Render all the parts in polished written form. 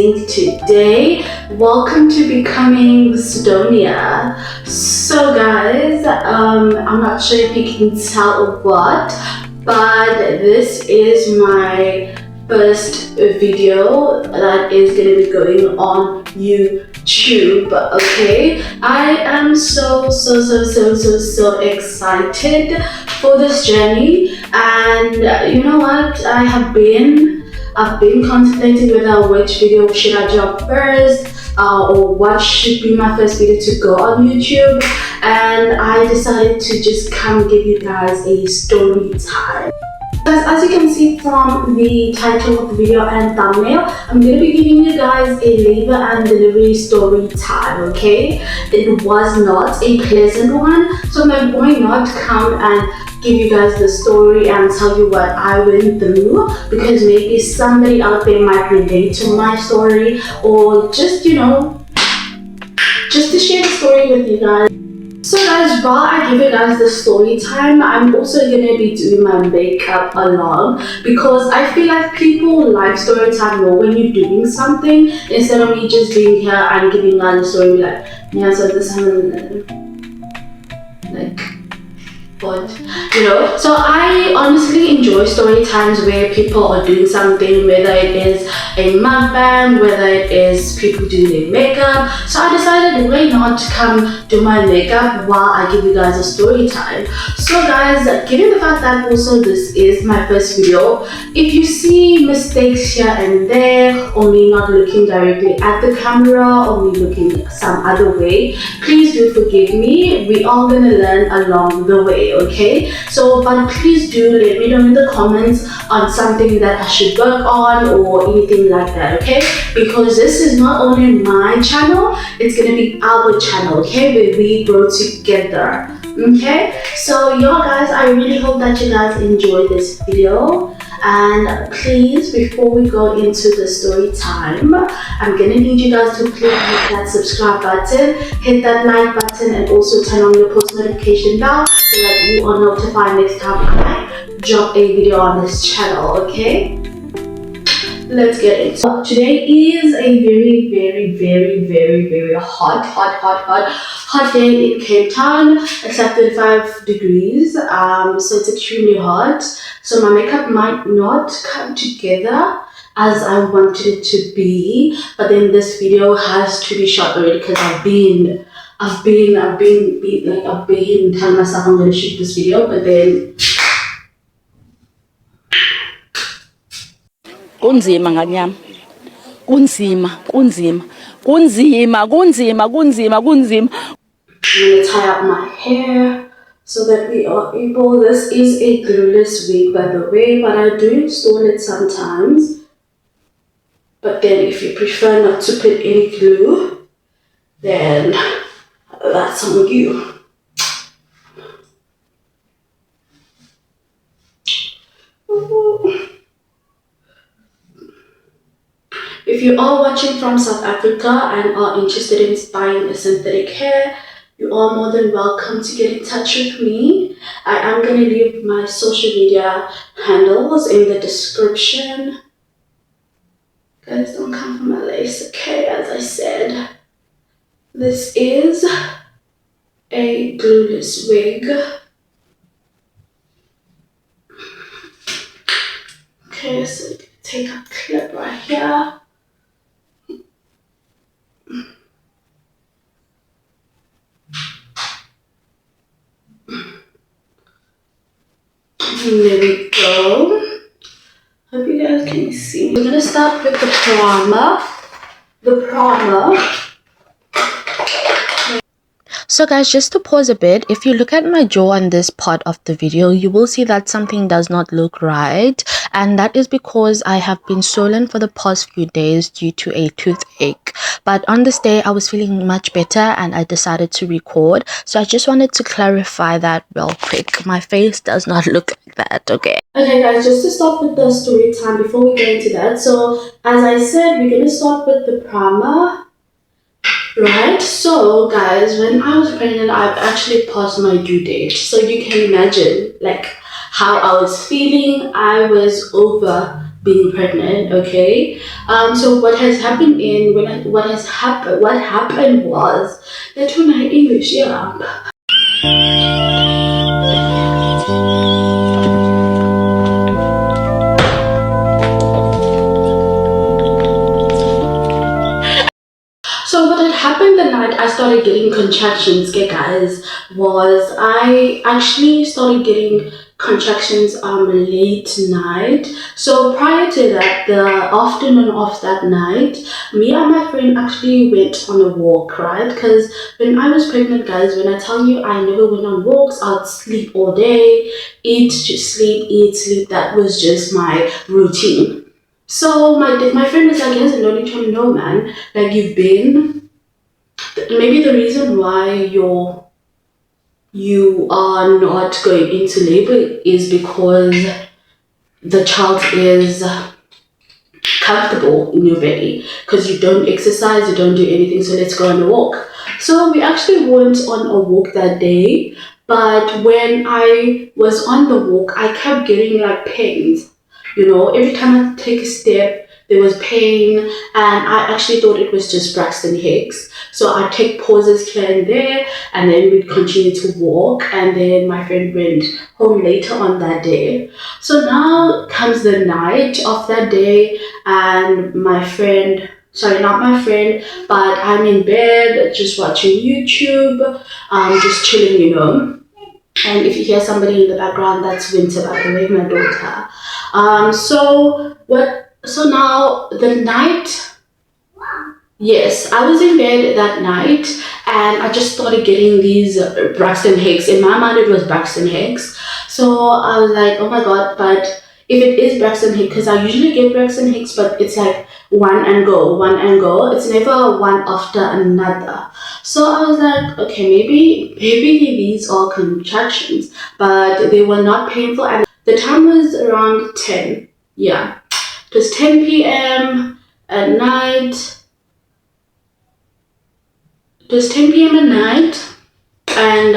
amazing today. Welcome to Becoming Sidonia. So guys, I'm not sure if you can tell what, but this is my first video that is going to be going on YouTube. Okay, I am so excited for this journey, and you know what, I've been contemplating whether which video should I drop first, or what should be my first video to go on YouTube, and I decided to just come give you guys a story time. As you can see from the title of the video and thumbnail, I'm going to be giving you guys a labor and delivery story time, okay? It was not a pleasant one, so I'm like, why not come and give you guys the story and tell you what I went through, because maybe somebody out there might relate to my story, or just, you know, just to share the story with you guys. So guys, while I give you guys the story time, I'm also going to be doing my makeup along, because I feel like people like story time more when you're doing something, instead of me just being here and giving guys the story, like, yeah, so this happened, like, but you know. So I honestly enjoy story times where people are doing something, whether it is a mukbang, whether it is people doing their makeup. So I decided, why not come do my makeup while I give you guys a story time. So guys, given the fact that also this is my first video, if you see mistakes here and there, or me not looking directly at the camera, or me looking some other way, please do forgive me. We are gonna learn along the way, okay? So but please do let me know in the comments on something that I should work on or anything like that, okay? Because this is not only my channel, it's gonna be our channel, okay, where we grow together. Okay, so y'all guys, I really hope that you guys enjoy this video, and please, before we go into the story time, I'm gonna need you guys to please hit that subscribe button, hit that like button, and also turn on your post notification bell so that you are notified next time I drop a video on this channel. Okay, let's get it. So today is a very hot day in Cape Town. It's at 35 degrees, so it's extremely hot. So my makeup might not come together as I wanted it to be, but then this video has to be shot already, because I've been telling myself I'm going to shoot this video, but then kunzima nganyama, kunzima. I'm going to tie up my hair so that we are able. This is a glueless wig, by the way, but I do install it sometimes. But then if you prefer not to put any glue, then that's on you. If you are watching from South Africa and are interested in buying a synthetic hair, you are more than welcome to get in touch with me. I am going to leave my social media handles in the description. Guys, don't come for my lace, okay? As I said, this is a glueless wig. Okay, so you can take a clip right here. There we go. Hope you guys can see. We're gonna start with the primer. So guys, just to pause a bit, if you look at my jaw on this part of the video, you will see that something does not look right, and that is because I have been swollen for the past few days due to a toothache. But on this day I was feeling much better and I decided to record, so I just wanted to clarify that real quick. My face does not look like that, okay? Okay guys, just to start with the story time before we get into that, so as I said, we're gonna start with the primer. Right, so guys, when I was pregnant, I've actually passed my due date, so you can imagine like how I was feeling. I was over being pregnant. Okay. So what has happened in when I, what happened was that when I English, yeah. So what had happened the night I started getting contractions, okay guys, was I actually started getting contractions late night. So prior to that, the afternoon of that night, me and my friend actually went on a walk, right? Because when I was pregnant, guys, when I tell you I never went on walks, I'd sleep all day, eat, just sleep, eat, sleep. That was just my routine. So my friend was like, yes, no need to know, man. Like you've been maybe the reason why you are not going into labor is because the child is comfortable in your belly because you don't exercise, you don't do anything. So let's go on a walk. So we actually went on a walk that day, but when I was on the walk, I kept getting like pains. You know, every time I take a step, there was pain, and I actually thought it was just Braxton Hicks. So I take pauses here and there, and then we'd continue to walk. And then my friend went home later on that day. So now comes the night of that day, and my friend, sorry, not my friend, but I'm in bed just watching YouTube, just chilling, you know. And if you hear somebody in the background, that's Winter, by the way, my daughter. So now the night, yes, I was in bed that night and I just started getting these Braxton Hicks. In my mind, it was Braxton Hicks. So I was like, oh my god, but if it is Braxton Hicks, because I usually get Braxton Hicks, but it's like one and go, one and go. It's never one after another. So I was like, okay, maybe these are contractions, but they were not painful. And the time was around 10. Yeah, it was 10 p.m. at night. It was 10 p.m. at night, and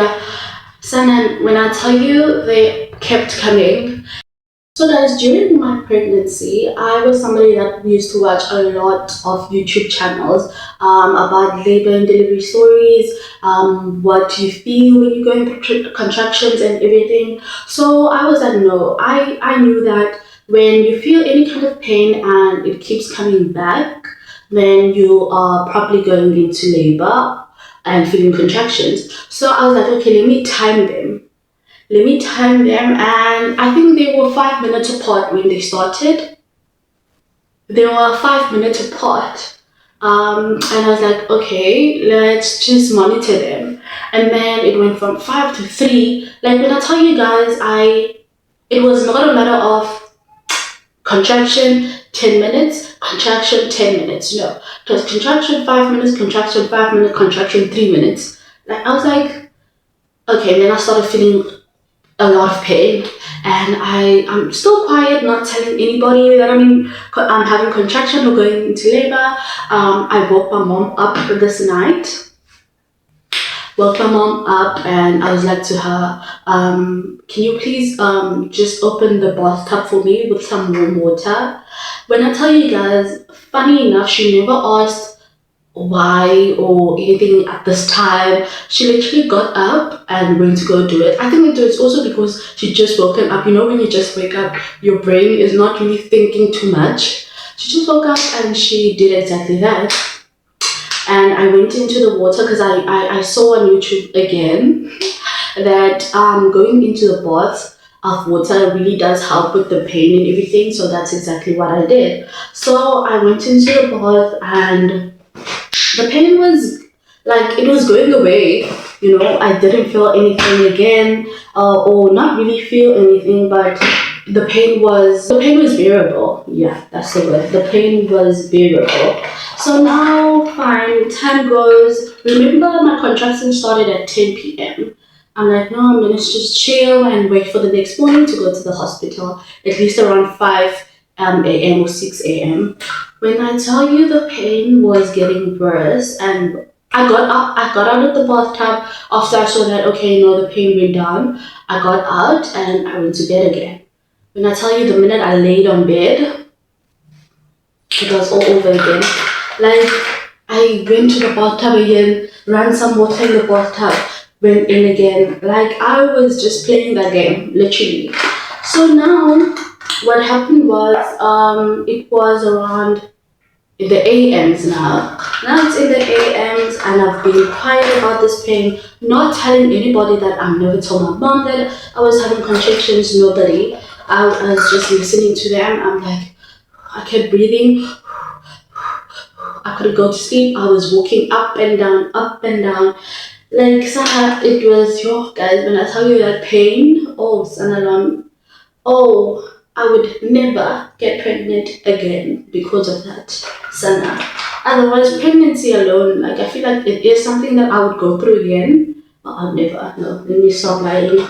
Sana, when I tell you, they kept coming. So guys, during my pregnancy, I was somebody that used to watch a lot of YouTube channels about labor and delivery stories, what you feel when you're going through contractions and everything. So I was like, no, I knew that when you feel any kind of pain and it keeps coming back, then you are probably going into labor and feeling contractions. So I was like, okay, let me time them, and I think they were 5 minutes apart when they started. They were 5 minutes apart. And I was like, okay, let's just monitor them. And then it went from 5 to 3. Like when I tell you guys, it was not a matter of contraction 10 minutes, contraction 10 minutes. No, it was contraction 5 minutes, contraction 5 minutes, contraction 3 minutes. Like I was like, okay. And then I started feeling a lot of pain, and I'm still quiet, not telling anybody that I'm having contraction or going into labor. I woke my mom up this night. Woke my mom up, and I was like to her, can you please just open the bathtub for me with some warm water? When I tell you guys, funny enough, she never asked why or anything at this time. She literally got up and went to go do it. I think it's also because she just woken up. You know, when you just wake up, your brain is not really thinking too much. She just woke up and she did exactly that. And I went into the water because I saw on YouTube again that going into the bath of water really does help with the pain and everything. So that's exactly what I did. So I went into the bath, and the pain was like it was going away. You know, I didn't feel anything again, or not really feel anything, but the pain was bearable. Yeah, that's the word. The pain was bearable. So now, fine. Time goes. Remember, my contraction started at 10 p.m. I'm like, no, I'm gonna just chill and wait for the next morning to go to the hospital, at least around 5 a.m. or 6 a.m. When I tell you the pain was getting worse, and I got out of the bathtub after I saw that, okay, no, the pain went down. I got out and I went to bed again. When I tell you the minute I laid on bed, It was all over again. Like, I went to the bathtub again, ran some water in the bathtub, went in again. Like, I was just playing that game, literally. So now, what happened was, it was around in the AMs now. Now it's in the AMs, and I've been quiet about this pain, not telling anybody that I've never told my mom that I was having contractions, nobody. I was just listening to them. I'm like, I kept breathing. I couldn't go to sleep. I was walking up and down, up and down. Like, Saha, it was, yo, guys, when I tell you that pain, oh, Sanalam, oh, I would never get pregnant again because of that, Sana. Otherwise, pregnancy alone, like, I feel like it is something that I would go through again. But I'll never, no, let me stop lying.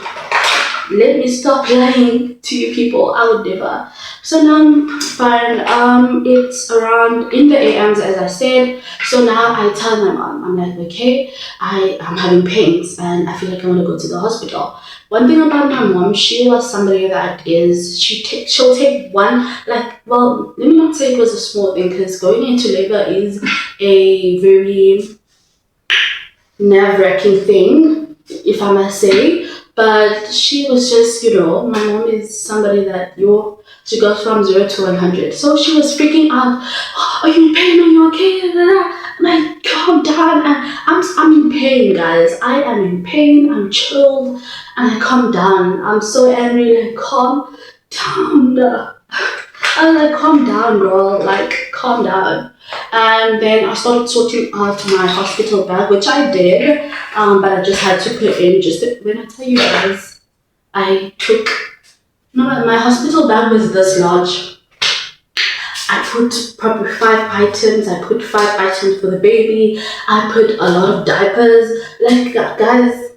Let me stop lying to you people. I would never. So now, fine. It's around in the AMs, as I said. So now I tell my mom, I'm like, okay, I'm having pains and I feel like I want to go to the hospital. One thing about my mom, she was somebody that is, she'll take one, like, well, let me not say it was a small thing, because going into labor is a very nerve-wracking thing, if I must say. But she was just, my mom is somebody that she goes from 0 to 100. So she was freaking out. Are you in pain? Are you okay? I'm like, calm down. And I'm in pain, guys. I am in pain. I'm chilled. And I calm down. I'm so angry. Like, calm down. I was like, calm down, girl. Like, calm down. And then I started sorting out my hospital bag, which I did, but I just had to put in when I tell you guys, I took, my hospital bag was this large. I put probably 5 items. I put 5 items for the baby. I put a lot of diapers. Like, guys,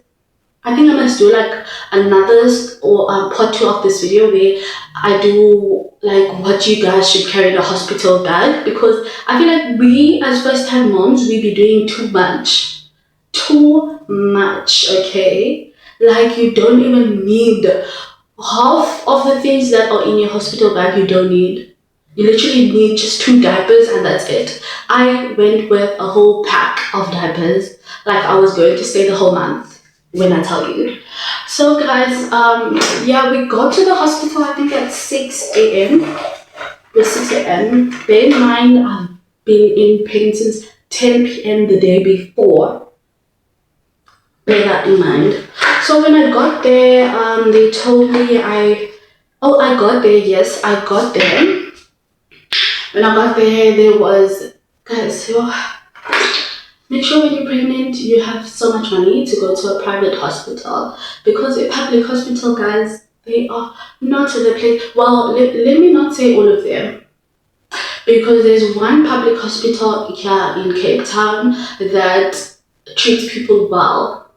I think I must do like another or part 2 of this video where I do like what you guys should carry in a hospital bag, because I feel like we as first time moms, we be doing too much. Too much, okay? Like, you don't even need half of the things that are in your hospital bag. You don't need. You literally need just 2 diapers and that's it. I went with a whole pack of diapers, like I was going to stay the whole month, when I tell you. So guys, yeah, we got to the hospital I think at 6 a.m. It was 6 a.m. Bear in mind, I've been in pain since 10 p.m. the day before. Bear that in mind. So when I got there, they told me I got there, yes, I got there. When I got there was, guys, make sure when you're pregnant, you have so much money to go to a private hospital, because a public hospital, guys, they are not to the place. Well, let me not say all of them, because there's one public hospital here in Cape Town that treats people well,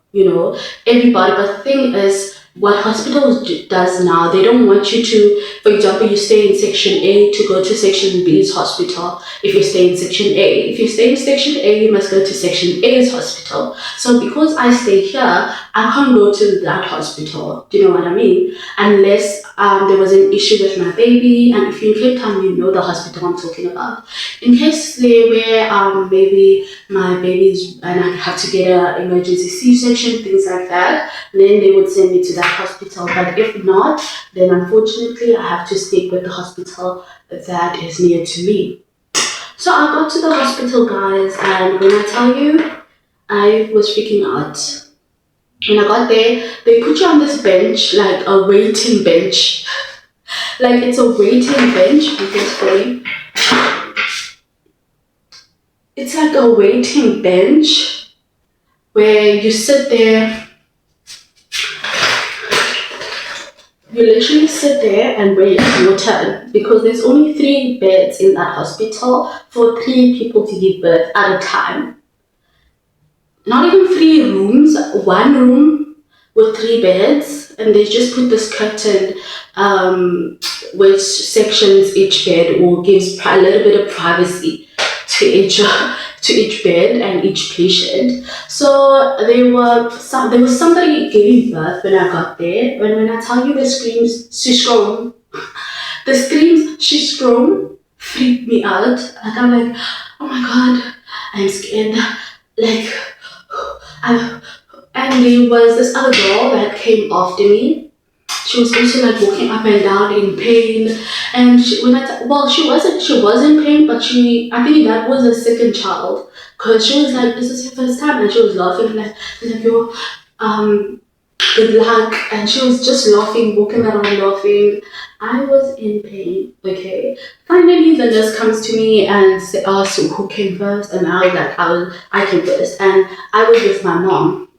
everybody. But the thing is, what hospitals does now, they don't want you to, for example, you stay in section A to go to section B's hospital. If you stay in section A, if you stay in section A, you must go to section A's hospital. So because I stay here, I can't go to that hospital. Do you know what I mean? Unless there was an issue with my baby, and if you're in Cape Town, you know the hospital I'm talking about. In case they were maybe my baby's and I have to get an emergency C-section, things like that, then they would send me to that hospital. But if not, then unfortunately I have to stick with the hospital that is near to me. So I got to the hospital, guys, and when I tell you, I was freaking out. When I got there, they put you on this bench, like a waiting bench. Like, it's a waiting bench, because it's like a waiting bench where you sit there. You literally sit there and wait your turn, because there's only 3 beds in that hospital for 3 people to give birth at a time. Not even 3 rooms, 1 room with 3 beds, and they just put this curtain which sections each bed, or gives a little bit of privacy to each bed and each patient. So there was somebody giving birth when I got there. When I tell you the screams, she screamed freaked me out. Like I'm like, oh my god, I'm scared. Like, I, and there was this other girl that came after me. She was also like walking up and down in pain, and she was in pain, but I think that was her second child, because she was like, this is your first time, and she was laughing like yo, good luck, and she was just laughing, walking around laughing. I was in pain. Okay. Finally, the nurse comes to me and asks who came first, and I was like, I came first, and I was with my mom.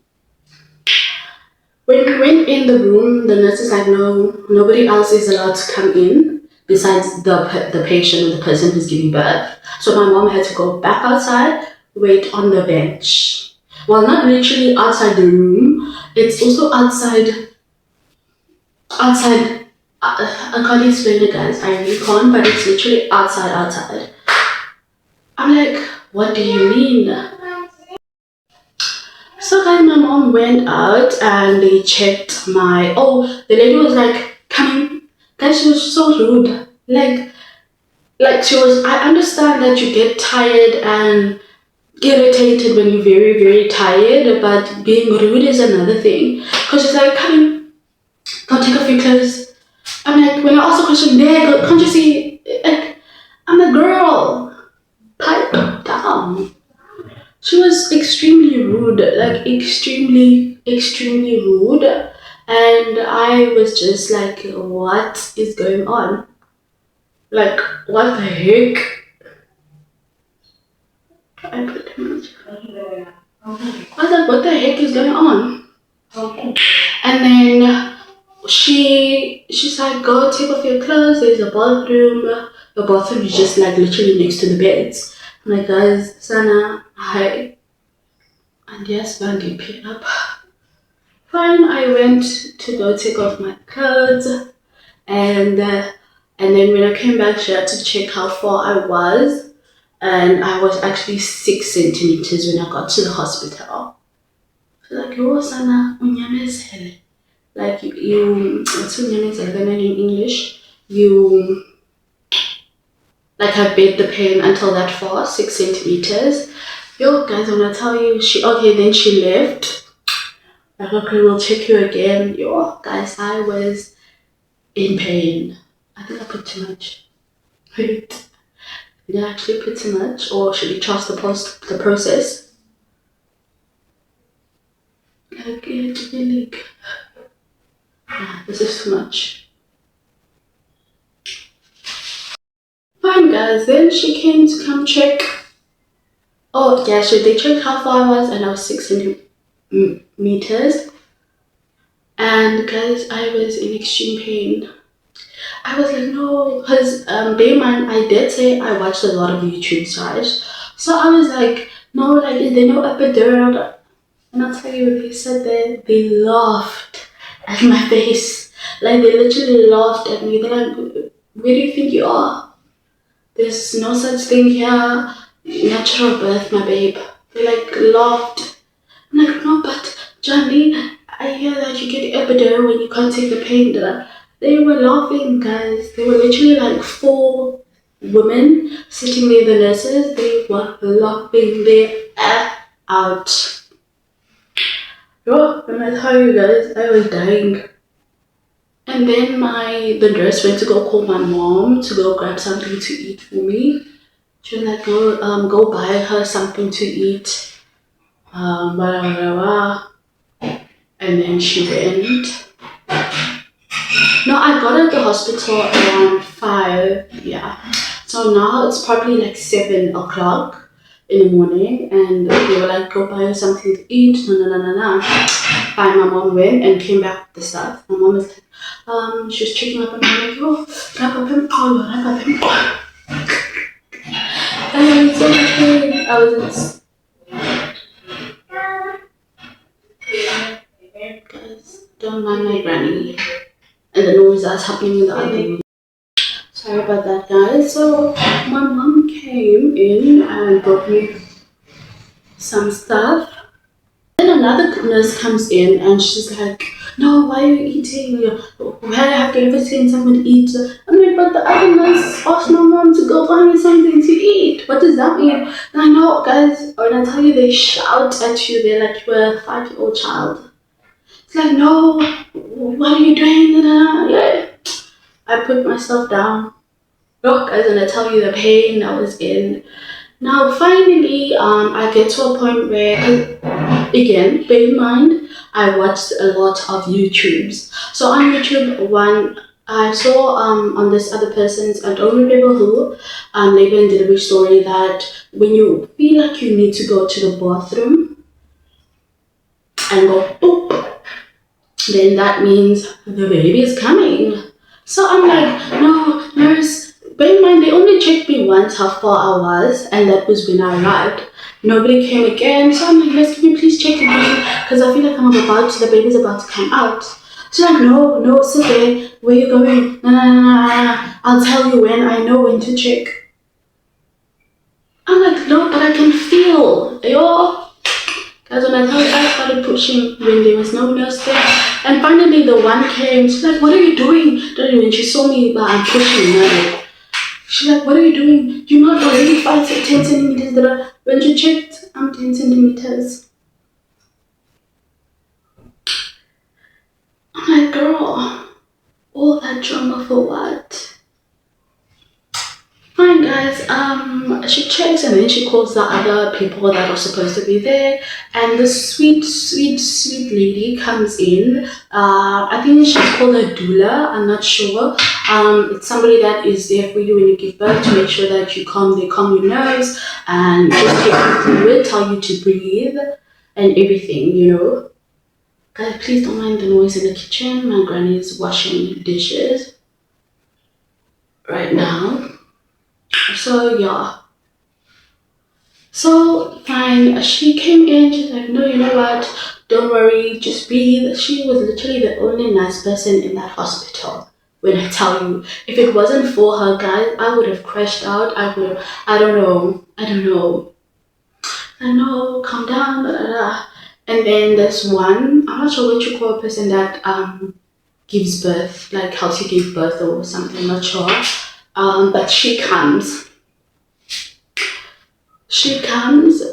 When we went in the room, the nurse is like, no, nobody else is allowed to come in besides the patient or the person who's giving birth. So my mom had to go back outside, wait on the bench. Well, not literally outside the room. It's also outside. I can't explain it, guys. I really can't, but it's literally outside. I'm like, what do you mean? So guys, my mom went out and they checked the lady was like, coming. Guys, she was so rude. Like she was, I understand that you get tired and irritated when you're very, very tired, but being rude is another thing. Because she's like, coming, go take off your clothes. I'm like, when I ask a question, there, can't you see? Like, I'm a girl. Pipe down. She was extremely rude, like extremely rude. And I was just like, what is going on? Like, what the heck? I put too much. I was like, what the heck is going on? And then she's like, go take off your clothes, there's a bathroom. The bathroom is just like literally next to the beds. I'm like, guys, Sana, hi. And yes, Bandy picked up. Fine, I went to go take off my clothes, and then when I came back, she had to check how far I was, and I was actually 6 centimeters when I got to the hospital. She's like, "Oh, Sana, unyamezele." Like what's unyamezele in English? You like I bid the pain until that far, 6 centimeters. Yo, guys, I'm gonna tell you, then she left. Like, okay, we'll check you again. Yo, guys, I was in pain. I think I put too much. Wait, did I actually put too much? Or should we trust the process? Okay, this is too much. Fine, guys, then she came to come check. Oh, yeah, so they checked how far I was, and I was 6 centimeters. And guys, I was in extreme pain. I was like, no, because bear in mind, I did say I watched a lot of YouTube's, right? So I was like, no, like, is there no epidural? And I'll tell you what they said there. They laughed at my face. Like, they literally laughed at me. They're like, where do you think you are? There's no such thing here. Natural birth, my babe. They like laughed. I'm like, no, but Johnny, I hear that you get epidural when you can't take the pain. They were laughing, guys. They were literally like 4 women sitting there, the nurses. They were laughing their ass out. Yo, when I tell you guys, I was dying. And then the nurse went to go call my mom to go grab something to eat for me. She was like, go buy her something to eat. Blah, blah, blah, blah. And then she went. No, I got at the hospital around 5, yeah. So now it's probably like 7 o'clock in the morning, and they were like, go buy her something to eat. No. Fine, my mom went and came back with the stuff. My mom was like, she was checking up on me, like, oh, wrap up him, I was so pain. I was guys, don't mind my granny and the noise that's happening in the other room. Sorry about that, guys. So my mom came in and brought me some stuff. Then another nurse comes in and she's like, no, why are you eating? Why have you ever seen someone eat? I'm like, but the other nurse asked my mom to go find me something to eat. What does that mean? And I know, guys, when I tell you they shout at you, they're like you're a 5-year-old child. It's like, no, what are you doing? Yeah. I put myself down. Look, guys, and I tell you the pain I was in. Now, finally, I get to a point where, again, bear in mind, I watched a lot of YouTubes. So on YouTube, one I saw on this other person's, I don't remember who, label and delivery story that when you feel like you need to go to the bathroom and go poop, then that means the baby is coming. So I'm like, no, nurse, bear in mind they only checked me once how far I was, and that was when I arrived. Nobody came again, so I'm like, nurse, can you please check again? Because I feel like the baby's about to come out. She's like, no, sit there. Where you going? No. I'll tell you when. I know when to check. I'm like, no, but I can feel. Yo, guys, when I tell you, I started pushing when there was no nurse there. And finally, the one came. She's like, what are you doing? When she saw me pushing, she's like, what are you doing? You're not already 10 centimeters. When she checked, I'm 10 centimeters. I'm like, girl, all that drama for what? Fine, guys. She checks and then she calls the other people that are supposed to be there, and the sweet lady comes in. I think she's called a doula. I'm not sure. It's somebody that is there for you when you give birth to make sure that they calm your nerves and just take you through it, tell you to breathe and everything. Guys, please don't mind the noise in the kitchen. My granny is washing dishes right now. So yeah. So fine, she came in, she's like, no, you know what, don't worry, just breathe. She was literally the only nice person in that hospital. When I tell you, if it wasn't for her, guys, I would have crashed out. I don't know. I know, calm down, And then there's one, I'm not sure what you call a person that gives birth, like helps you give birth or something, I'm not sure. But she comes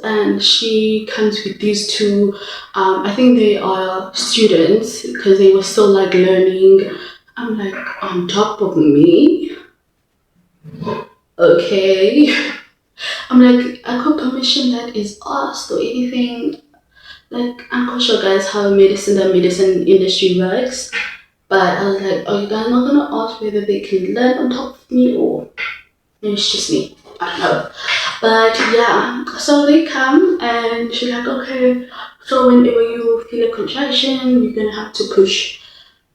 and she comes with these two, I think they are students because they were still like learning. I'm like, on top of me? Okay. I'm like, I got permission that is asked or anything. Like, I'm not sure, guys, how the medicine industry works. But I was like, oh, you guys not gonna ask whether they can learn on top of me or maybe it's just me. I don't know. But yeah, so they come and she's like, okay, so whenever you feel a contraction, you're gonna have to push.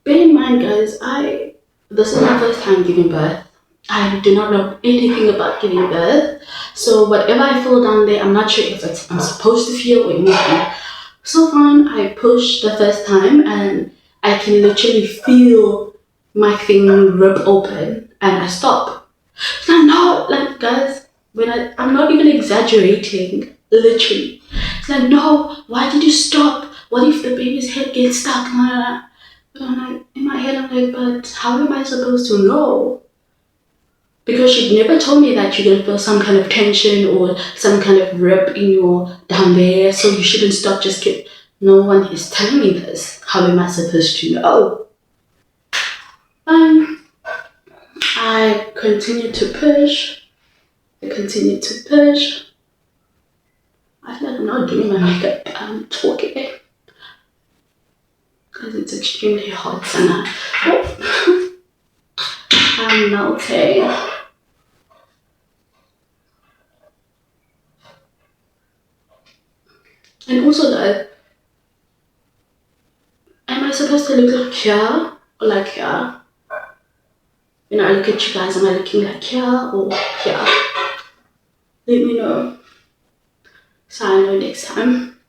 Bear in mind, guys, this is my first time giving birth. I do not know anything about giving birth. So whatever I feel down there, I'm not sure if I'm supposed to feel or anything. So fine, I push the first time and I can literally feel my thing rip open and I stop. So no, like guys, I'm not even exaggerating, literally. It's like, no, why did you stop? What if the baby's head gets stuck? But I'm like, in my head, I'm like, but how am I supposed to know? Because she never told me that you're gonna feel some kind of tension or some kind of rip in your down there, so you shouldn't stop. No one is telling me this. How am I supposed to know? I continued to push. I feel like I'm not doing my makeup. I'm talking because it's extremely hot and I'm melting. And also that, am I supposed to look like here or like here? I look at you guys, am I looking like here or here? Let me know so I know next time.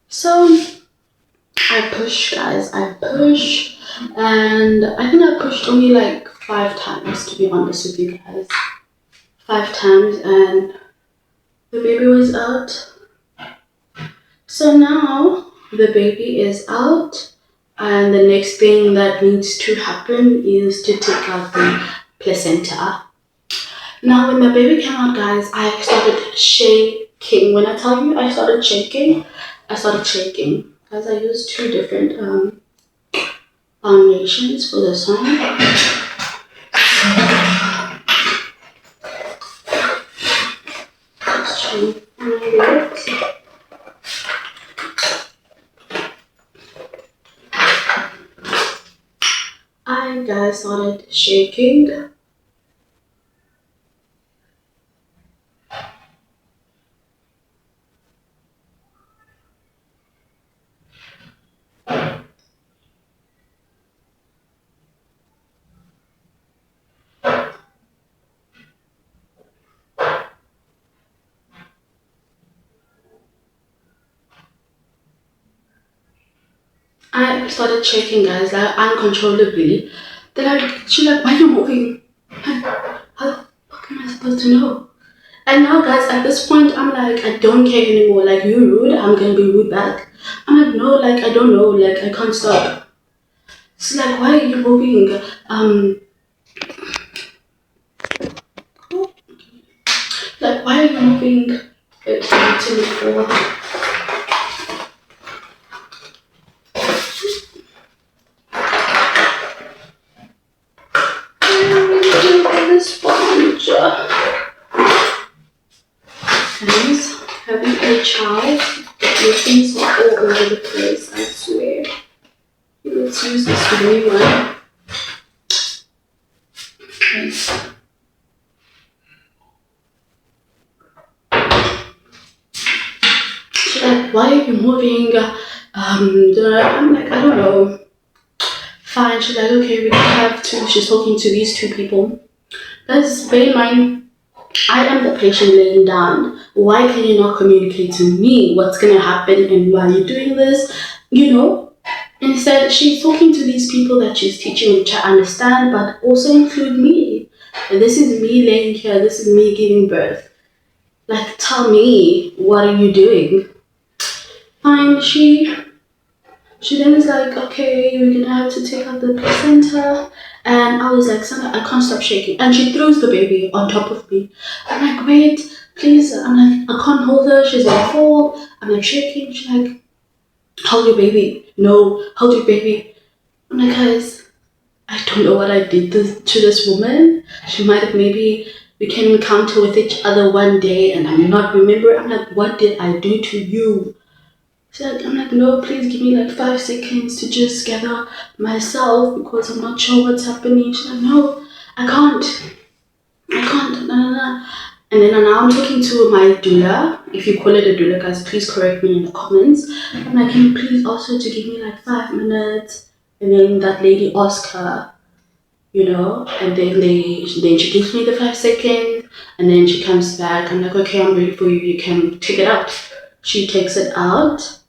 So I push, guys, and I think I pushed only like 5 times, to be honest with you guys. 5 times, and the baby was out. So now the baby is out, and the next thing that needs to happen is to take out the placenta. Now, when my baby came out, guys, I started shaking. When I tell you I started shaking, I started shaking. As I used 2 different foundations for this one. Just trying to find it. I, guys, started shaking. I started shaking, guys, like uncontrollably. She's like, why are you moving? How the fuck am I supposed to know? And now, guys, at this point, I'm like, I don't care anymore. Like, you're rude, I'm gonna be rude back. I'm like, no, like, I don't know, like, I can't stop. She's like, why are you moving? Like, why are you moving? It's to me for. This sponge. Guys, having a child, your things are all over the place, I swear. Let's use this grey one. Okay. She's like, why are you moving? I'm like, I don't know. Fine. She's like, okay, we don't have to. She's talking to these 2 people. Guys, bear in mind, I am the patient laying down. Why can you not communicate to me what's gonna happen and why you're doing this? You know? Instead, she's talking to these people that she's teaching, which I understand, but also include me. This is me laying here. This is me giving birth. Like, tell me, what are you doing? Fine, she then is like, okay, we're gonna have to take out the placenta. And I was like, Sana, I can't stop shaking. And she throws the baby on top of me. I'm like, wait, please. I'm like, I can't hold her. She's gonna fall. I'm like shaking. She's like, hold your baby. No, hold your baby. I'm like, guys, I don't know what I did to this woman. She might have maybe we can encounter with each other one day and I'm not remembering. I'm like, what did I do to you? I'm like, no, please give me like 5 seconds to just gather myself because I'm not sure what's happening. She's like, no, I can't, no. And then now I'm talking to my doula. If you call it a doula, guys, please correct me in the comments. I'm like, can you please also to give me like 5 minutes? And then that lady asked her, and then she gives me the 5 seconds, and then she comes back. I'm like, okay, I'm ready for you. You can take it out. She takes it out.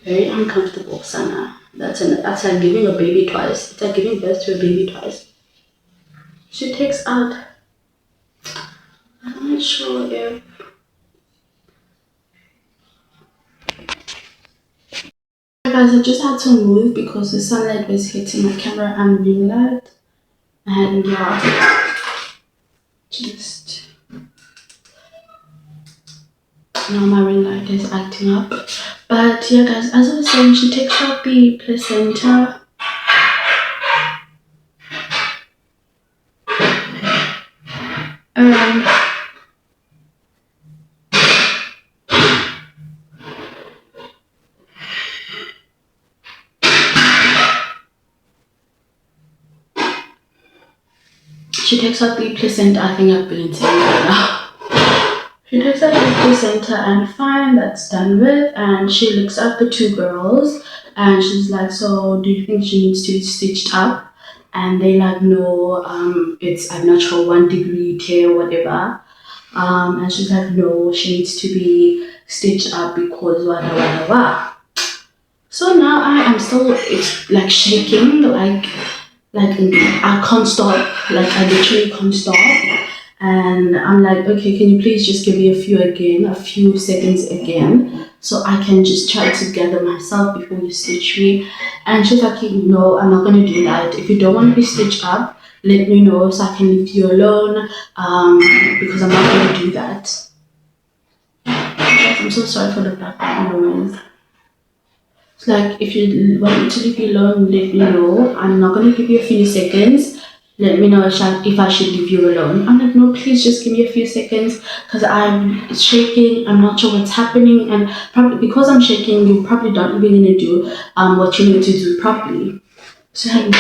Very uncomfortable, Sana. That's like giving a baby twice. It's like giving birth to a baby twice. She takes out. I'm not sure if. Guys, I just had to move because the sunlight was hitting my camera and ring light. And yeah, just now my ring light is acting up. But yeah, guys, as I was saying, she takes out the placenta. She takes out the placenta. I think I've been saying that now. She takes out the placenta and fine, that's done with. And she looks at the 2 girls and she's like, so do you think she needs to be stitched up? And they like, no, it's a natural 1 degree tear or whatever. And she's like, no, she needs to be stitched up because whatever. So now I am still like shaking, like I can't stop, like I literally can't stop. And I'm like, okay, can you please just give me a few seconds again, so I can just try to gather myself before you stitch me. And she's like, no, I'm not gonna do that. If you don't want to be stitched up, let me know so I can leave you alone. Because I'm not gonna do that. I'm so sorry for the background noise. It's like, if you want me to leave you alone, let me know. I'm not gonna give you a few seconds. Let me know if I should leave you alone. I'm like, no, please just give me a few seconds because I'm shaking. I'm not sure what's happening, and probably because I'm shaking, you probably not even gonna do what you need to do properly. So like,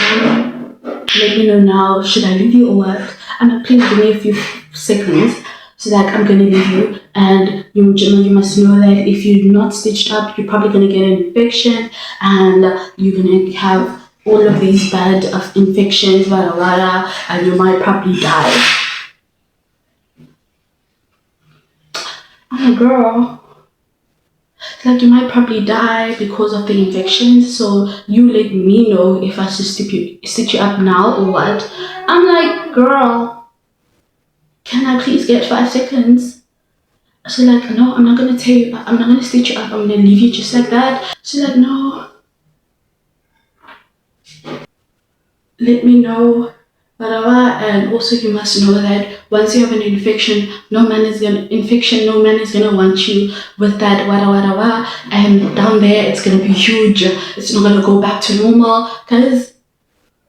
let me know now. Should I leave you or what? I'm like, please give me a few seconds. So like, I'm gonna leave you, and you must know that if you're not stitched up, you're probably gonna get an infection, and you're gonna have all of these bad infections, and you might probably die. I'm like, girl, like, you might probably die because of the infections. So you let me know if I should stitch you up now or what. I'm like, girl, can I please get 5 seconds? So like, no, I'm not gonna tell you, I'm not gonna stitch you up, I'm gonna leave you just like that. She's like, no, let me know, whatever. And also you must know that once you have an infection, no man is gonna want you with that, whatever. And down there, it's gonna be huge. It's not gonna go back to normal. Cause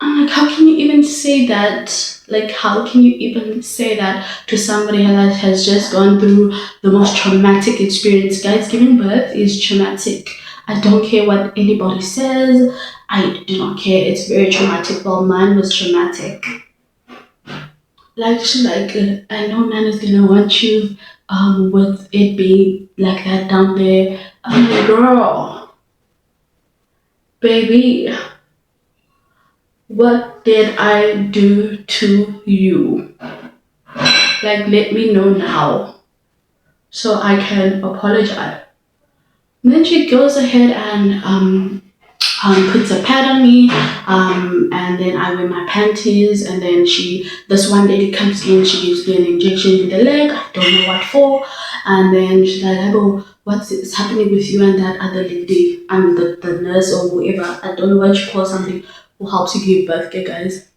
I'm like, how can you even say that? Like, how can you even say that to somebody that has just gone through the most traumatic experience? Guys, giving birth is traumatic. I don't care what anybody says. I do not care. It's very traumatic. Well, mine was traumatic. Like, she's like, I know man is gonna want you with it being like that down there. I'm like, girl, baby, what did I do to you? Like, let me know now so I can apologize. And then she goes ahead and puts a pad on me, and then I wear my panties, and then this one lady comes in, she gives me an injection in the leg, I don't know what for, and then she's like, hello, what's happening with you and that other lady? I'm the nurse or whoever, I don't know what you call something who helps you give birth, okay guys?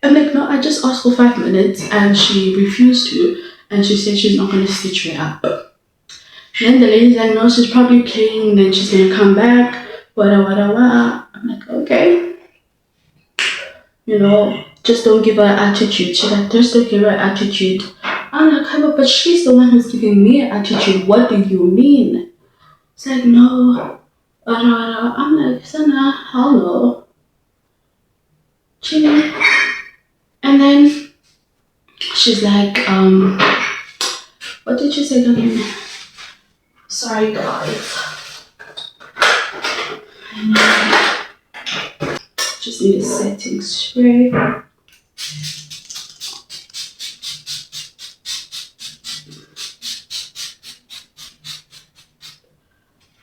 I'm like, no, I just asked for 5 minutes, and she refused to, and she said she's not going to stitch me up. Then the lady's like, no, she's probably playing, then she's gonna come back, whatever. I'm like, okay. Just don't give her attitude. She's like, just don't give her attitude. I'm like, hey, but she's the one who's giving me attitude. What do you mean? It's like, no, whatever. I'm like, Sana, hell no. Chilling. And then she's like, what did she say again? Sorry, guys. Just need a setting spray.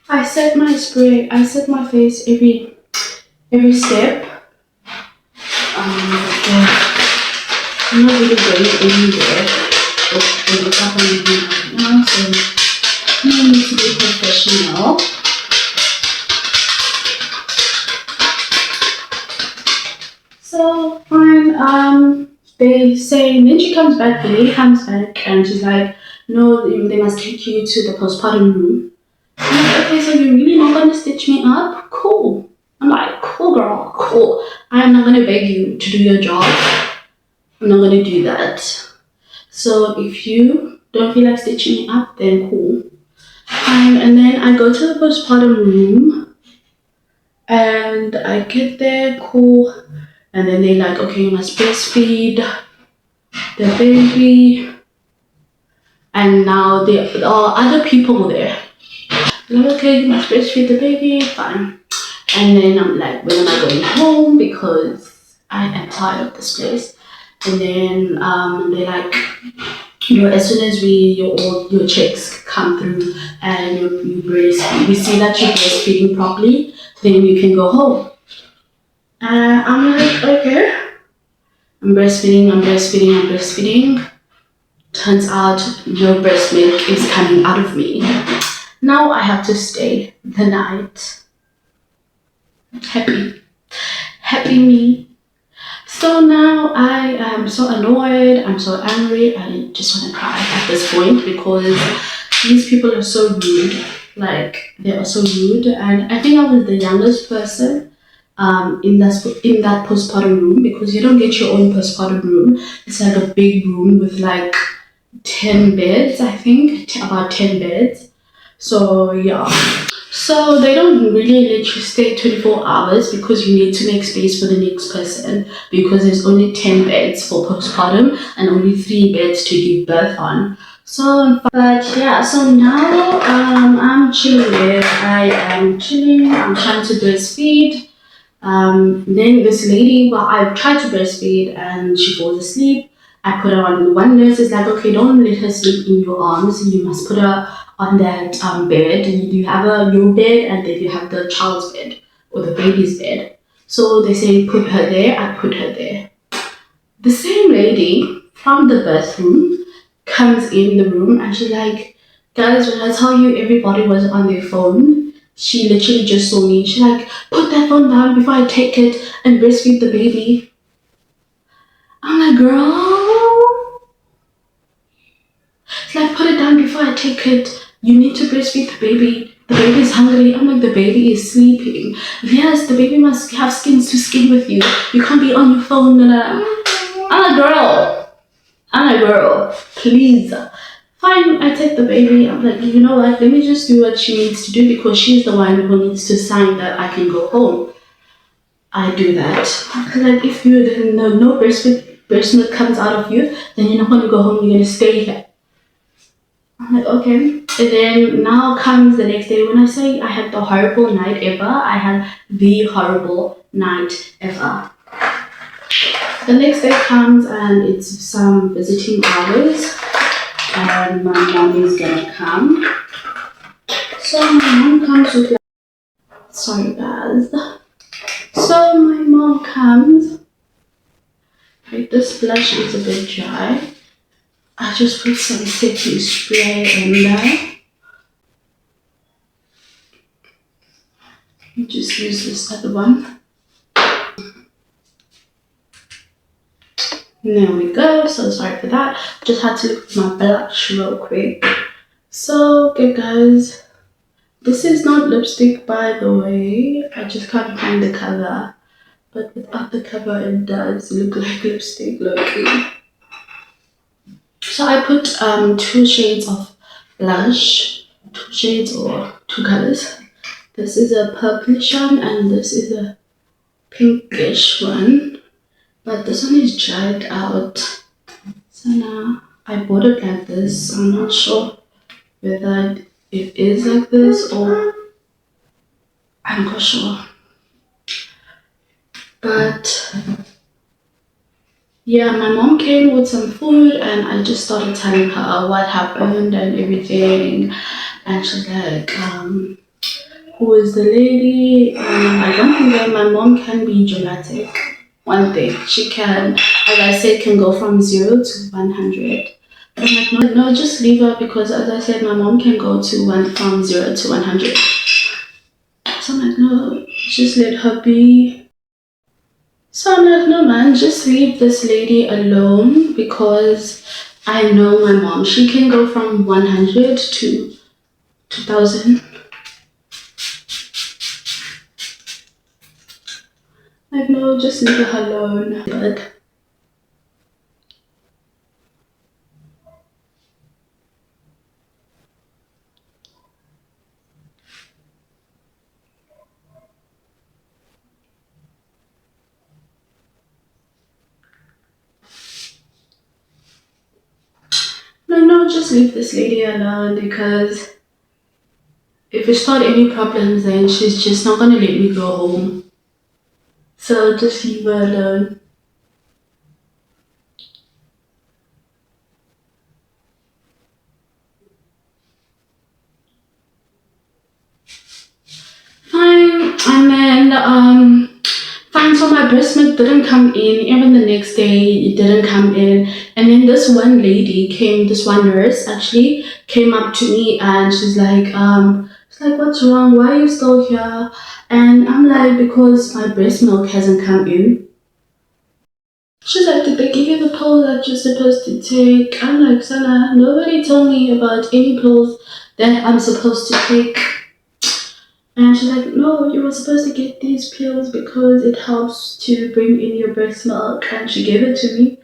I set my spray. I set my face every step. I'm not really going anywhere. What's happening right now? So I need to be professional. So fine, they say, and then she comes back, the lady comes back, and she's like, no, they must take you to the postpartum room. I'm like, okay, so you're really not gonna stitch me up? Cool. I'm like, cool girl, cool. I'm not gonna beg you to do your job. I'm not gonna do that. So if you don't feel like stitching me up, then cool. And then I go to the postpartum room, and I get there, cool. And then they're like, okay, you must breastfeed the baby. And now there are other people there. They're like, okay, you must breastfeed the baby, fine. And then I'm like, when am I going home? Because I am tired of this place. And then they're like, as soon as your checks come through and you breastfeed, we see that you're breastfeeding properly, then you can go home. I'm like, okay. I'm breastfeeding, I'm breastfeeding, I'm breastfeeding. Turns out no breast milk is coming out of me. Now I have to stay the night. Happy me. So now I am so annoyed, I'm so angry, I just want to cry at this point because these people are so rude. Like, they are so rude, and I think I was the youngest person in that postpartum room, because you don't get your own postpartum room. It's like a big room with like 10 beds, I think, about 10 beds. So yeah. So they don't really let you stay 24 hours because you need to make space for the next person, because there's only 10 beds for postpartum and only 3 beds to give birth on. So, but yeah, so now I'm chilling there. I am chilling, I'm trying to breastfeed. Then this lady, well, I tried to breastfeed and she falls asleep. I put her on. One nurse is like, okay, don't let her sleep in your arms. You must put her on that bed. You have your bed, and then you have the child's bed or the baby's bed. So they say put her there. I put her there. The same lady from the bathroom comes in the room and she's like, guys, when I tell you everybody was on their phone, she literally just saw me. She's like, put that phone down before I take it and breastfeed the baby. I'm like, girl. It's like, put it down before I take it. You need to breastfeed the baby. The baby is hungry. I'm like, the baby is sleeping. Yes, the baby must have skin to skin with you. You can't be on your phone. I'm a girl. Please. Fine, I take the baby. I'm like, you know what? Let me just do what she needs to do, because she's the one who needs to sign that I can go home. I do that. Like, if you then no breast milk comes out of you, then you're not going to go home. You're going to stay here. I'm like, okay. And then now comes the next day. When I say I had the horrible night ever, I had the horrible night ever. The next day comes and it's some visiting hours, and my mom is gonna come. So my mom comes with like, sorry guys. So my mom comes. Like, this blush is a bit dry. I just put some setting spray in there. Just use this other one. There we go. So sorry for that. Just had to look at my blush real quick. So, okay guys. This is not lipstick, by the way. I just can't find the color. But without the cover, it does look like lipstick, low-key. So I put 2 shades of blush. 2 shades or 2 colors. This is a purplish one and this is a pinkish one. But this one is dried out. So now I bought it like this. I'm not sure whether it is like this or I'm not sure. But yeah, my mom came with some food and I just started telling her what happened and everything. And she's like, who is the lady? I don't think that my mom can be dramatic. One thing, she can, as I said, can go from 0 to 100. But I'm like, no, just leave her, because as I said, my mom can go from 0 to 100. So I'm like, no, just let her be. So I'm like, no man, just leave this lady alone, because I know my mom. She can go from 100 to 2000. Like, no, just leave her alone. But no, just leave this lady alone, because if we start any problems, then she's just not gonna let me go home. So just leave her alone. Fine, and then fine. so my breast milk didn't come in. Even the next day, it didn't come in. And then this one lady came, this one nurse actually came up to me and she's like, what's wrong? Why are you still here? And I'm like, because my breast milk hasn't come in. She's like, did they give you the pill that you're supposed to take? I'm like, Sana, nobody told me about any pills that I'm supposed to take. And she's like, no, you were supposed to get these pills because it helps to bring in your breast milk. And she gave it to me.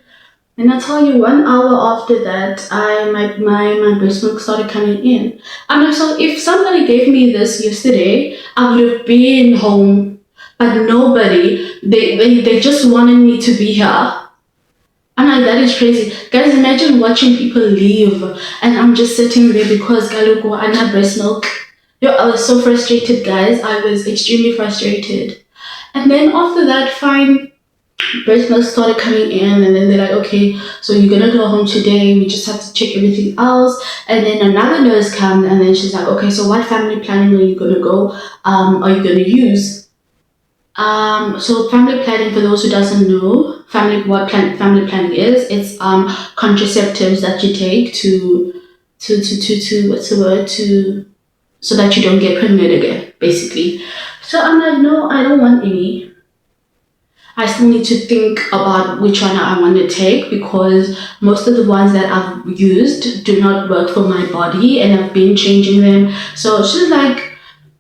And I tell you, 1 hour after that, my breast milk started coming in. I'm like, so if somebody gave me this yesterday, I would have been home. But nobody, they just wanted me to be here. I'm like, that is crazy. Guys, imagine watching people leave and I'm just sitting there because Galuko and her breast milk. Yo, I was so frustrated, guys. I was extremely frustrated. And then after that, fine, breast milk started coming in, and then they're like, okay, so you're gonna go home today. We just have to check everything else. And then another nurse comes, and then she's like, okay, so what family planning are you gonna go? Are you gonna use? So family planning, for those who doesn't know, family planning is, it's contraceptives that you take to what's the word, to so that you don't get pregnant again, basically. So I'm like, no, I don't want any. I still need to think about which one I want to take because most of the ones that I've used do not work for my body and I've been changing them. So she's like,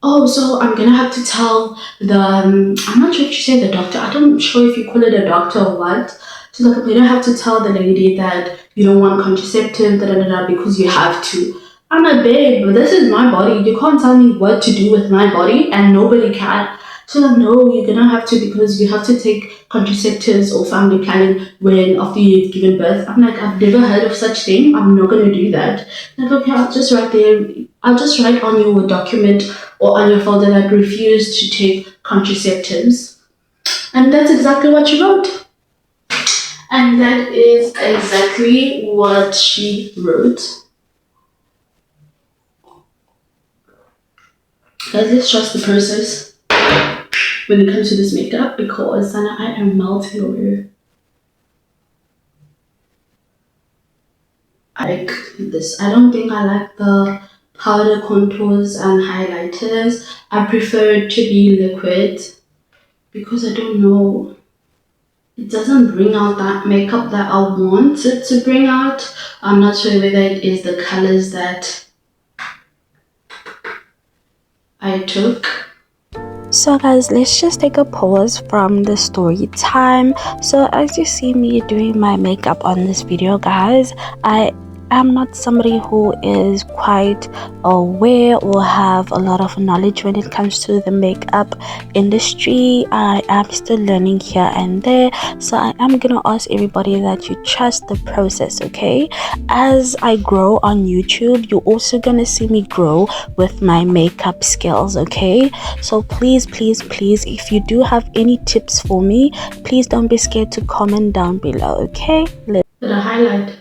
oh, so I'm gonna have to tell I'm not sure if she said the doctor, I'm not sure if you call it a doctor or what. She's like, you don't have to tell the lady that you don't want contraceptive, because you have to. I'm like, babe, this is my body. You can't tell me what to do with my body and nobody can. She's like, no, you're gonna have to because you have to take contraceptives or family planning when after you've given birth. I'm like, I've never heard of such thing. I'm not gonna do that. Like, okay, I'll just write on your document or on your folder that refuse to take contraceptives. And that's exactly what she wrote. And that is exactly what she wrote. Guys, let's trust the process when it comes to this makeup because Sana, I am melting over. I like this. I don't think I like the powder contours and highlighters. I prefer it to be liquid because I don't know, it doesn't bring out that makeup that I want it to bring out. I'm not sure whether it is the colors that I took. So guys, let's just take a pause from the story time. So as you see me doing my makeup on this video, guys, I'm not somebody who is quite aware or have a lot of knowledge when it comes to the makeup industry. I am still learning here and there, so I am gonna ask everybody that you trust the process, okay? As I grow on YouTube, you're also gonna see me grow with my makeup skills, okay? So please, if you do have any tips for me, please don't be scared to comment down below, okay? The highlighter.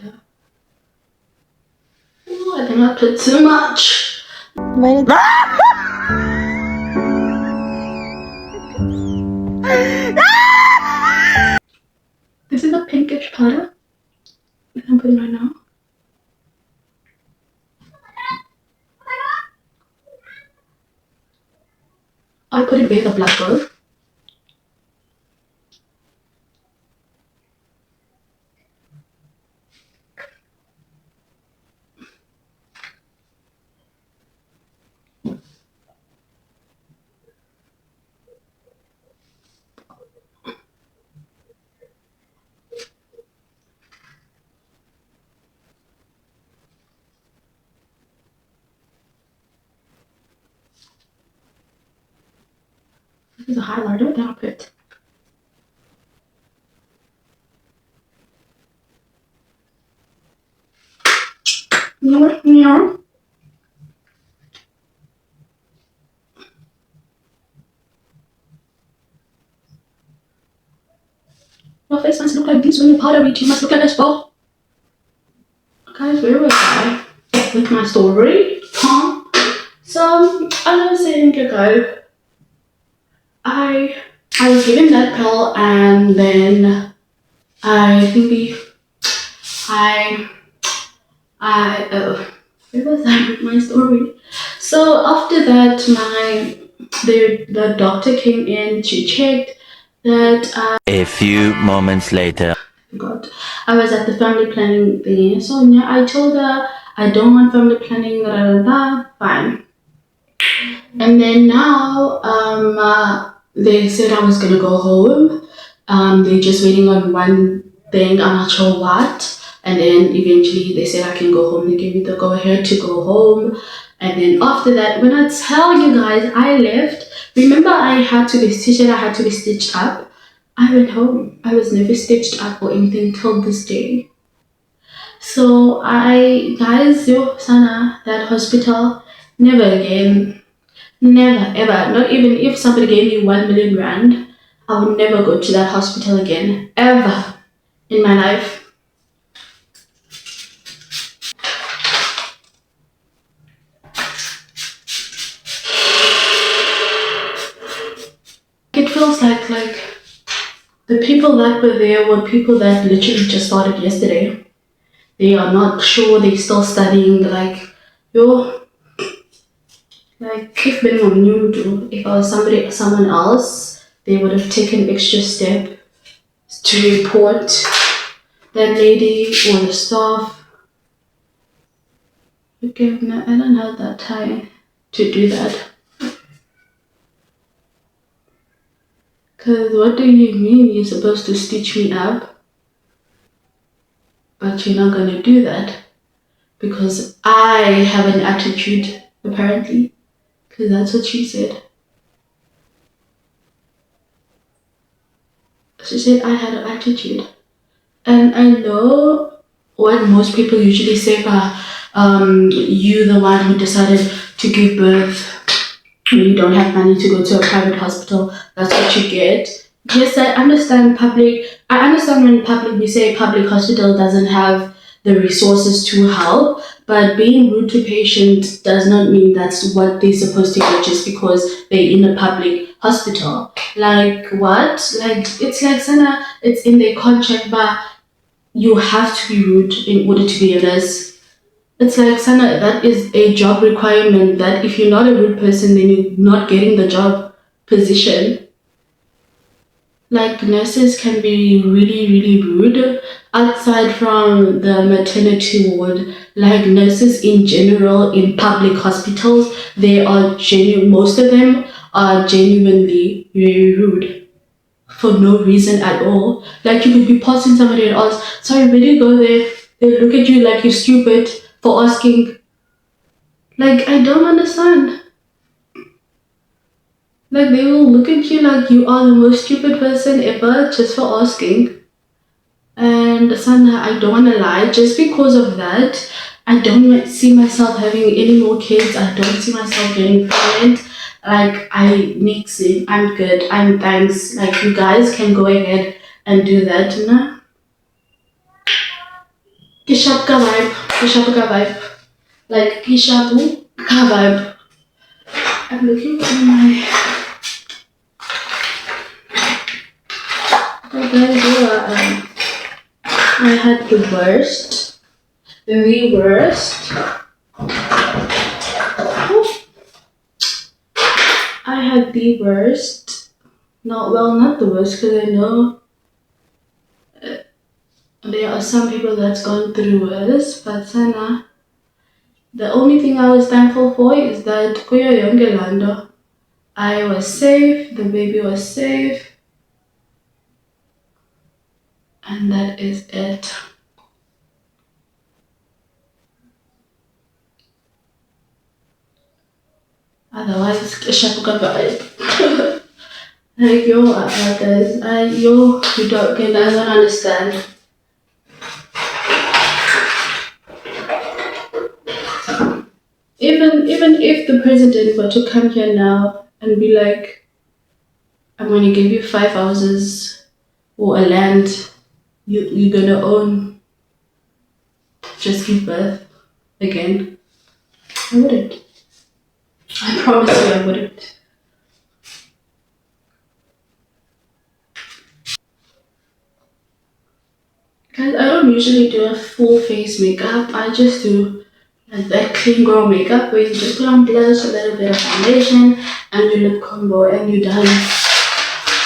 I think I put too much. This is a pinkish powder that I'm putting right now. I put it where the black goes. This is a highlighter that I put. Yeah. Your face must look like this when you powder it. You must look like this, Bo. Guys, where was I with my story? So, as I was saying, guys, I was was given that pill, and then I think I where was I with my story? So after that, the doctor came in. She checked that A few moments later. God, I was at the family planning thingy. So yeah, I told her I don't want family planning. Da, da, da, da. Fine. And then now, they said I was gonna go home. They're just waiting on one thing. I'm not sure what. And then eventually they said I can go home. They gave me the go ahead to go home. And then after that, when I tell you guys, I left. Remember, I had to be stitched. I had to be stitched up. I went home. I was never stitched up or anything till this day. So guys, yo, Sana, that hospital, never again. Never ever. Not even if somebody gave me 1 million rand, I would never go to that hospital again. Ever in my life. It feels like the people that were there were people that literally just started yesterday. They are not sure, they're still studying, yo, if anyone knew to, if I was someone else, they would have taken extra step to report that lady or the staff. Okay, no, I don't have that time to do that. Cause what do you mean you're supposed to stitch me up, but you're not gonna do that? Because I have an attitude, apparently. Cause that's what she said. She said I had an attitude. And I know what most people usually say about you the one who decided to give birth when you don't have money to go to a private hospital, that's what you get. Yes, I understand when public, we say public hospital doesn't have the resources to help, but being rude to patients does not mean that's what they're supposed to get just because they're in a public hospital. Like what? Like it's like Sana, it's in their contract, but you have to be rude in order to be a nurse. It's like, Sana, that is a job requirement that if you're not a rude person, then you're not getting the job position. Like, nurses can be really, really rude outside from the maternity ward. Like, nurses in general in public hospitals, most of them are genuinely very rude for no reason at all. Like, you could be passing somebody and ask, sorry, where do you go there? They look at you like you're stupid for asking. Like, I don't understand. Like, they will look at you like you are the most stupid person ever just for asking. And Sana, I don't want to lie, just because of that, I don't see myself having any more kids. I don't see myself getting pregnant. Like, I'm good, I'm thanks. Like, you guys can go ahead and do that, you know? Kishapka vibe. Like, Kishapu ka vibe. I'm looking for my... I had the very worst. I had the worst. Not the worst, because I know there are some people that's gone through worse, but Sana, the only thing I was thankful for is that kuyo yonke lando, I was safe, the baby was safe, and that is it. Otherwise, Shapuka vibe. Like, guys, you don't understand. Even if the president were to come here now and be like, I'm going to give you 5 houses or a land you're going to own, just give birth again, I wouldn't. I promise you I wouldn't. Guys, I don't usually do a full face makeup. I just do like that clean girl makeup where you just put on blush, a little bit of foundation, and your lip combo, and you're done.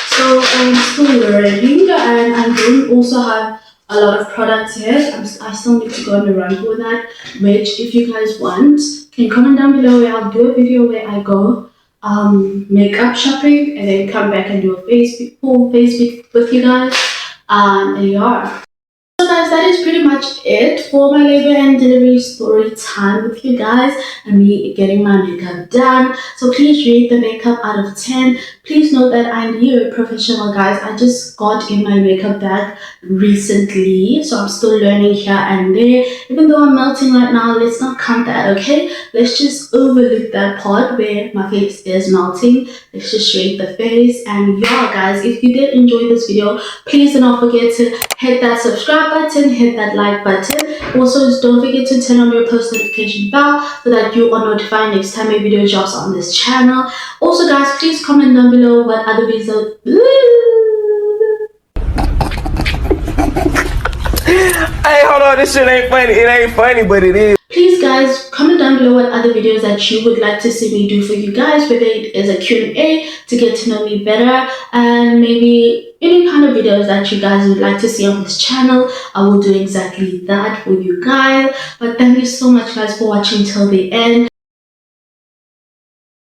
So I'm still learning, and I don't also have a lot of products yet. I still need to go on a run for that. Which, if you guys want, can comment down below where I'll do a video where I go makeup shopping and then come back and do a full face with you guys. And yeah. So guys, that is pretty much it for my labor and delivery story time with you guys and me getting my makeup done. So please rate the makeup out of 10. Please note that I'm new professional, guys. I just got in my makeup bag recently, so I'm still learning here and there. Even though I'm melting right now, let's not count that, okay? Let's just overlook that part where my face is melting. Let's just rate the face. And yeah, guys, if you did enjoy this video, please do not forget to hit that subscribe button, hit that like button. Also, don't forget to turn on your post notification bell so that you are notified next time a video drops on this channel. Also, guys, please comment down below what other videos. Hey, hold on, this shit ain't funny. It ain't funny, but it is. Please, guys, comment down below what other videos that you would like to see me do for you guys, whether it is a Q&A to get to know me better, and maybe any kind of videos that you guys would like to see on this channel. I will do exactly that for you guys. But thank you so much, guys, for watching till the end.